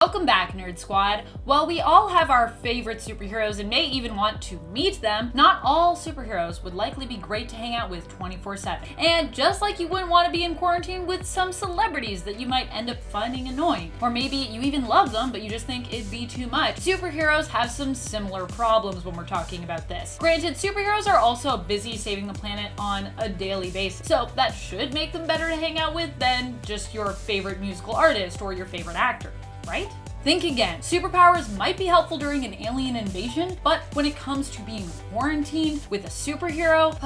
Welcome back, Nerd Squad. While we all have our favorite superheroes and may even want to meet them, not all superheroes would likely be great to hang out with 24/7. And just like you wouldn't want to be in quarantine with some celebrities that you might end up finding annoying, or maybe you even love them but you just think it'd be too much, superheroes have some similar problems when we're talking about this. Granted, superheroes are also busy saving the planet on a daily basis, so that should make them better to hang out with than just your favorite musical artist or your favorite actor. Right? Think again. Superpowers might be helpful during an alien invasion, but when it comes to being quarantined with a superhero,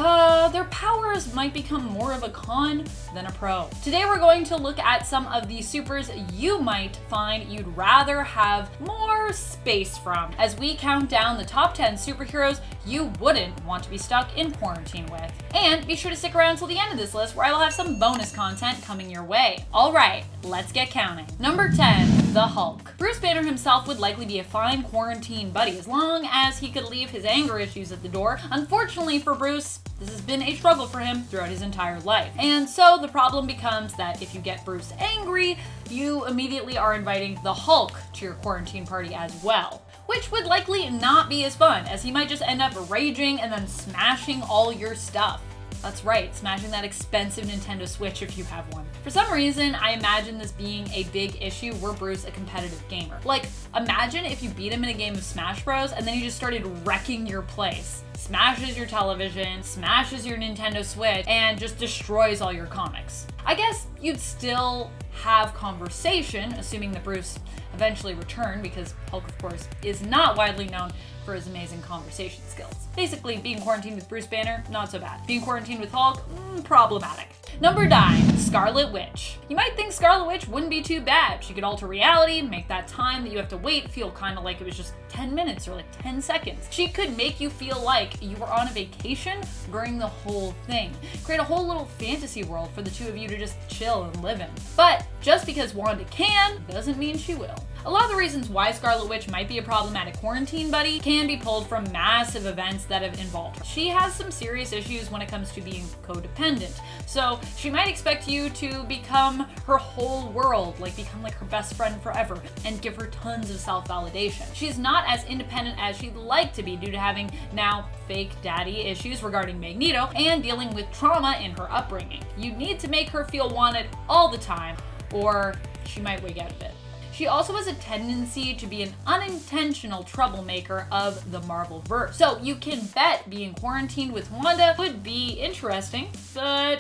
their powers might become more of a con than a pro. Today we're going to look at some of the supers you might find you'd rather have more space from, as we count down the top 10 superheroes you wouldn't want to be stuck in quarantine with. And be sure to stick around till the end of this list, where I will have some bonus content coming your way. Alright, let's get counting. Number 10, the Hulk. Bruce Banner himself would likely be a fine quarantine buddy as long as he could leave his anger issues at the door. Unfortunately for Bruce, this has been a struggle for him throughout his entire life. And so the problem becomes that if you get Bruce angry, you immediately are inviting the Hulk to your quarantine party as well, which would likely not be as fun, as he might just end up raging and then smashing all your stuff. That's right, smashing that expensive Nintendo Switch if you have one. For some reason, I imagine this being a big issue were Bruce a competitive gamer. Like, imagine if you beat him in a game of Smash Bros. And then he just started wrecking your place. Smashes your television, smashes your Nintendo Switch, and just destroys all your comics. I guess you'd still have conversation, assuming that Bruce eventually returned, because Hulk, of course, is not widely known for his amazing conversation skills. Basically, being quarantined with Bruce Banner, not so bad. Being quarantined with Hulk, problematic. Number 9, Scarlet Witch. You might think Scarlet Witch wouldn't be too bad. She could alter reality, make that time that you have to wait feel kind of like it was just 10 minutes or like 10 seconds. She could make you feel like you were on a vacation during the whole thing. Create a whole little fantasy world for the two of you to just chill and live in. But just because Wanda can, doesn't mean she will. A lot of the reasons why Scarlet Witch might be a problematic quarantine buddy can be pulled from massive events that have involved her. She has some serious issues when it comes to being codependent, so she might expect you to become her whole world, like become like her best friend forever, and give her tons of self-validation. She's not as independent as she'd like to be due to having now fake daddy issues regarding Magneto and dealing with trauma in her upbringing. You need to make her feel wanted all the time, or she might wig out a bit. She also has a tendency to be an unintentional troublemaker of the Marvel-verse. So you can bet being quarantined with Wanda would be interesting, but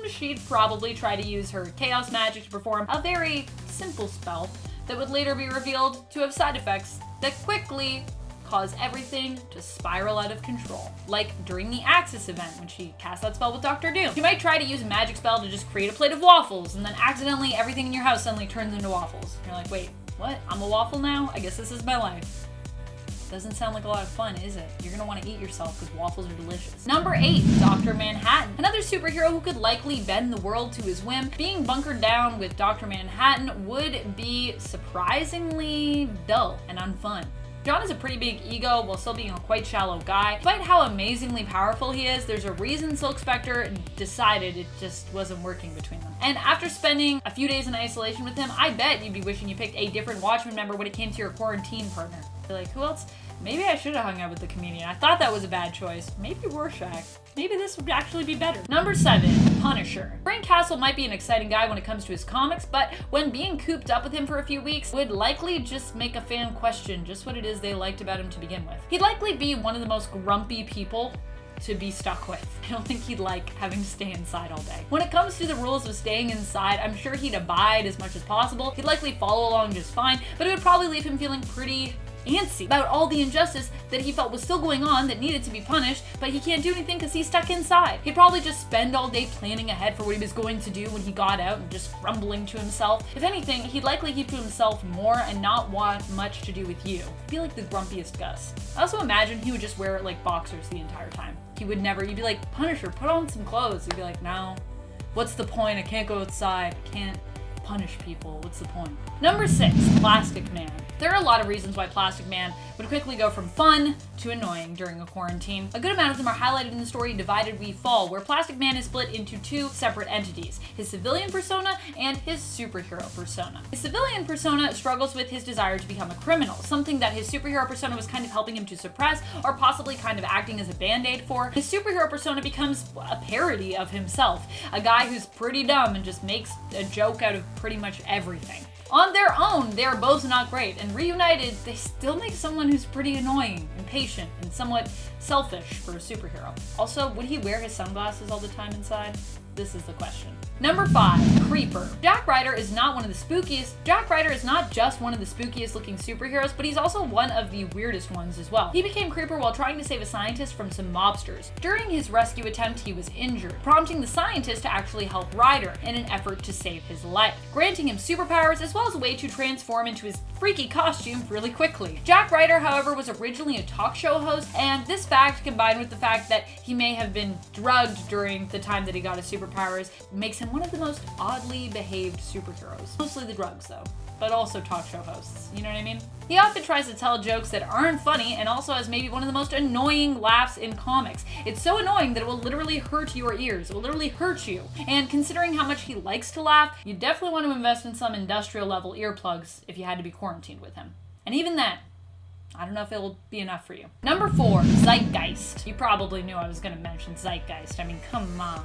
she'd probably try to use her chaos magic to perform a very simple spell that would later be revealed to have side effects that quickly cause everything to spiral out of control. Like during the Axis event when she cast that spell with Dr. Doom. You might try to use a magic spell to just create a plate of waffles, and then accidentally everything in your house suddenly turns into waffles. You're like, wait, what? I'm a waffle now? I guess this is my life. Doesn't sound like a lot of fun, is it? You're gonna want to eat yourself because waffles are delicious. Number 8, Dr. Manhattan. Another superhero who could likely bend the world to his whim. Being bunkered down with Dr. Manhattan would be surprisingly dull and unfun. John has a pretty big ego while still being a quite shallow guy. Despite how amazingly powerful he is, there's a reason Silk Spectre decided it just wasn't working between them. And after spending a few days in isolation with him, I bet you'd be wishing you picked a different Watchmen member when it came to your quarantine partner. You're like, who else? Maybe I should have hung out with the comedian. I thought that was a bad choice. Maybe Rorschach. Maybe this would actually be better. Number 7, Punisher. Frank Castle might be an exciting guy when it comes to his comics, but when being cooped up with him for a few weeks would likely just make a fan question just what it is they liked about him to begin with. He'd likely be one of the most grumpy people to be stuck with. I don't think he'd like having to stay inside all day. When it comes to the rules of staying inside, I'm sure he'd abide as much as possible. He'd likely follow along just fine, but it would probably leave him feeling pretty antsy about all the injustice that he felt was still going on that needed to be punished, but he can't do anything because he's stuck inside. He'd probably just spend all day planning ahead for what he was going to do when he got out and just grumbling to himself. If anything, he'd likely keep to himself more and not want much to do with you. He'd be like the grumpiest Gus. I also imagine he would just wear like boxers the entire time. He would never, you'd be like, Punisher, put on some clothes. He'd be like, no, what's the point? I can't go outside. I can't punish people. What's the point? Number 6, Plastic Man. There are a lot of reasons why Plastic Man would quickly go from fun to annoying during a quarantine. A good amount of them are highlighted in the story Divided We Fall, where Plastic Man is split into two separate entities, his civilian persona and his superhero persona. His civilian persona struggles with his desire to become a criminal, something that his superhero persona was kind of helping him to suppress, or possibly kind of acting as a band-aid for. His superhero persona becomes a parody of himself, a guy who's pretty dumb and just makes a joke out of pretty much everything. On their own, they are both not great, and reunited, they still make someone who's pretty annoying, impatient, and somewhat selfish for a superhero. Also, would he wear his sunglasses all the time inside? This is the question. Number 5, Creeper. Jack Ryder is not just one of the spookiest looking superheroes, but he's also one of the weirdest ones as well. He became Creeper while trying to save a scientist from some mobsters. During his rescue attempt, he was injured, prompting the scientist to actually help Ryder in an effort to save his life, granting him superpowers as well as a way to transform into his freaky costume really quickly. Jack Ryder, however, was originally a talk show host, and this fact, combined with the fact that he may have been drugged during the time that he got his superpowers, makes him one of the most oddly behaved superheroes. Mostly the drugs though, but also talk show hosts, you know what I mean? He often tries to tell jokes that aren't funny and also has maybe one of the most annoying laughs in comics. It's so annoying that it will literally hurt your ears. It will literally hurt you. And considering how much he likes to laugh, you definitely want to invest in some industrial level earplugs if you had to be quarantined with him. And even then, I don't know if it'll be enough for you. Number 4, Zeitgeist. You probably knew I was gonna mention Zeitgeist. I mean, come on.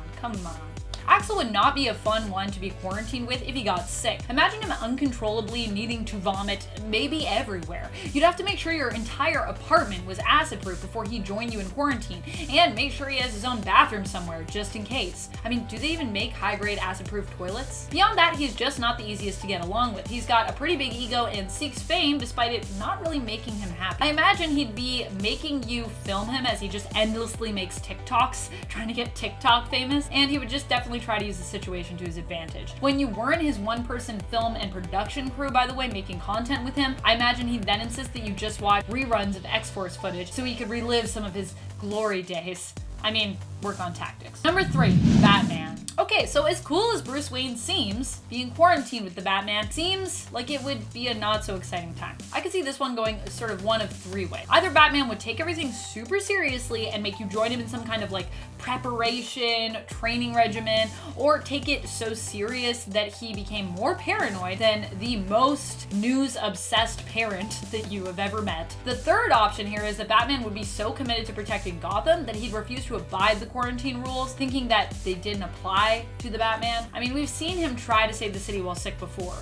Axel would not be a fun one to be quarantined with if he got sick. Imagine him uncontrollably needing to vomit maybe everywhere. You'd have to make sure your entire apartment was acid-proof before he joined you in quarantine, and make sure he has his own bathroom somewhere just in case. I mean, do they even make high-grade acid-proof toilets? Beyond that, he's just not the easiest to get along with. He's got a pretty big ego and seeks fame despite it not really making him happy. I imagine he'd be making you film him as he just endlessly makes TikToks, trying to get TikTok famous, and he would just definitely try to use the situation to his advantage. When you weren't his one-person film and production crew, by the way, making content with him, I imagine he'd then insist that you just watch reruns of X-Force footage so he could relive some of his glory days. I mean, work on tactics. Number 3, Batman. Okay, so as cool as Bruce Wayne seems, being quarantined with the Batman seems like it would be a not so exciting time. I could see this one going sort of one of 3 ways. Either Batman would take everything super seriously and make you join him in some kind of like preparation, training regimen, or take it so serious that he became more paranoid than the most news-obsessed parent that you have ever met. The third option here is that Batman would be so committed to protecting Gotham that he'd refuse to abide the quarantine rules, thinking that they didn't apply to the Batman. I mean, we've seen him try to save the city while sick before,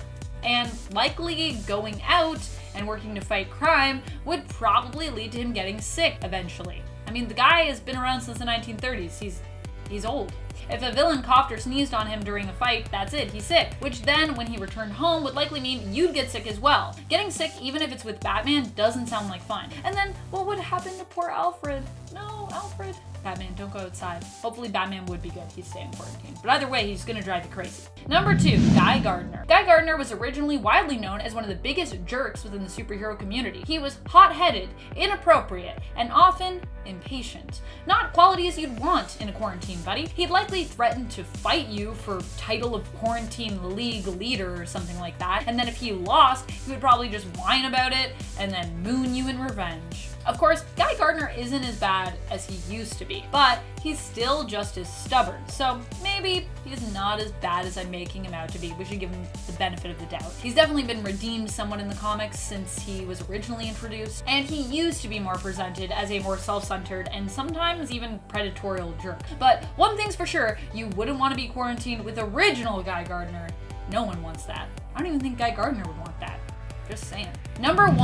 and likely going out and working to fight crime would probably lead to him getting sick eventually. I mean, the guy has been around since the 1930s. He's old. If a villain coughed or sneezed on him during a fight, that's it, he's sick. Which then, when he returned home, would likely mean you'd get sick as well. Getting sick, even if it's with Batman, doesn't sound like fun. And then, what would happen to poor Alfred? No, Alfred. Batman, don't go outside. Hopefully Batman would be good. He's staying quarantined. But either way, he's gonna drive you crazy. Number 2, Guy Gardner. Guy Gardner was originally widely known as one of the biggest jerks within the superhero community. He was hot-headed, inappropriate, and often impatient. Not qualities you'd want in a quarantine buddy. He'd likely threaten to fight you for title of quarantine league leader or something like that. And then if he lost, he would probably just whine about it and then moon you in revenge. Of course, Guy Gardner isn't as bad as he used to be, but he's still just as stubborn, so maybe he's not as bad as I'm making him out to be. We should give him the benefit of the doubt. He's definitely been redeemed somewhat in the comics since he was originally introduced, and he used to be more presented as a more self-centered and sometimes even predatorial jerk. But one thing's for sure, you wouldn't want to be quarantined with original Guy Gardner. No one wants that. I don't even think Guy Gardner would want that. Just saying. Number 1,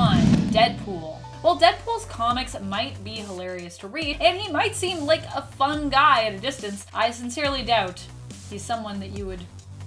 Deadpool. While Deadpool's comics might be hilarious to read, and he might seem like a fun guy at a distance, I sincerely doubt he's someone that you would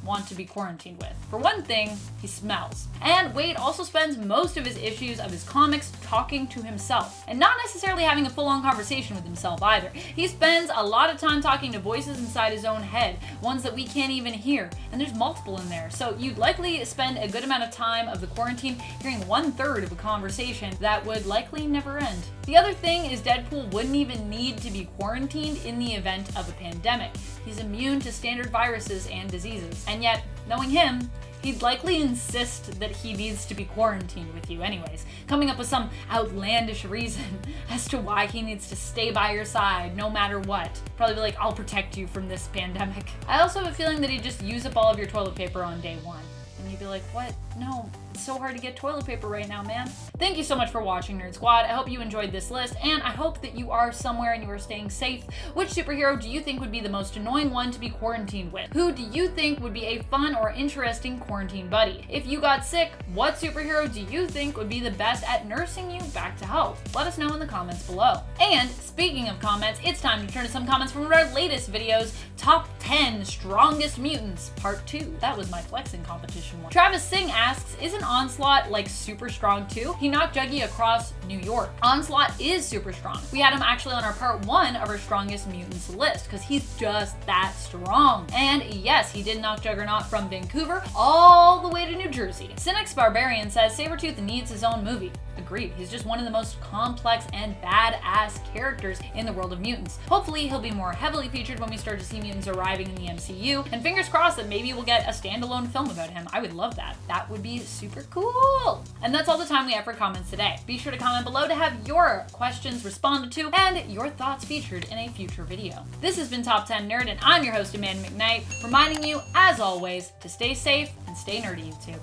want to be quarantined with. For one thing, he smells. And Wade also spends most of his issues of his comics talking to himself, and not necessarily having a full-on conversation with himself either. He spends a lot of time talking to voices inside his own head, ones that we can't even hear, and there's multiple in there. So you'd likely spend a good amount of time of the quarantine hearing 1/3 of a conversation that would likely never end. The other thing is Deadpool wouldn't even need to be quarantined in the event of a pandemic. He's immune to standard viruses and diseases, and yet Knowing him, he'd likely insist that he needs to be quarantined with you anyways, coming up with some outlandish reason as to why he needs to stay by your side no matter what. Probably be like, I'll protect you from this pandemic. I also have a feeling that he'd just use up all of your toilet paper on day one. And you'd be like, what? No, it's so hard to get toilet paper right now, man. Thank you so much for watching, Nerd Squad. I hope you enjoyed this list, and I hope that you are somewhere and you are staying safe. Which superhero do you think would be the most annoying one to be quarantined with? Who do you think would be a fun or interesting quarantine buddy? If you got sick, what superhero do you think would be the best at nursing you back to health? Let us know in the comments below. And speaking of comments, it's time to turn to some comments from our latest videos, Top 10 Strongest Mutants, Part 2. That was my flexing competition one. Travis Singh asks, isn't Onslaught like super strong too? He knocked Juggy across New York. Onslaught is super strong. We had him actually on our part 1 of our strongest mutants list because he's just that strong. And yes, he did knock Juggernaut from Vancouver all the way to New Jersey. Cynics Barbarian says Sabretooth needs his own movie. Agreed. He's just one of the most complex and badass characters in the world of mutants. Hopefully he'll be more heavily featured when we start to see mutants arriving in the MCU, and fingers crossed that maybe we'll get a standalone film about him. I would love that. That would be super cool. And that's all the time we have for comments today. Be sure to comment below to have your questions responded to and your thoughts featured in a future video. This has been Top 10 Nerd, and I'm your host, Amanda McKnight, reminding you, as always, to stay safe and stay nerdy, YouTube.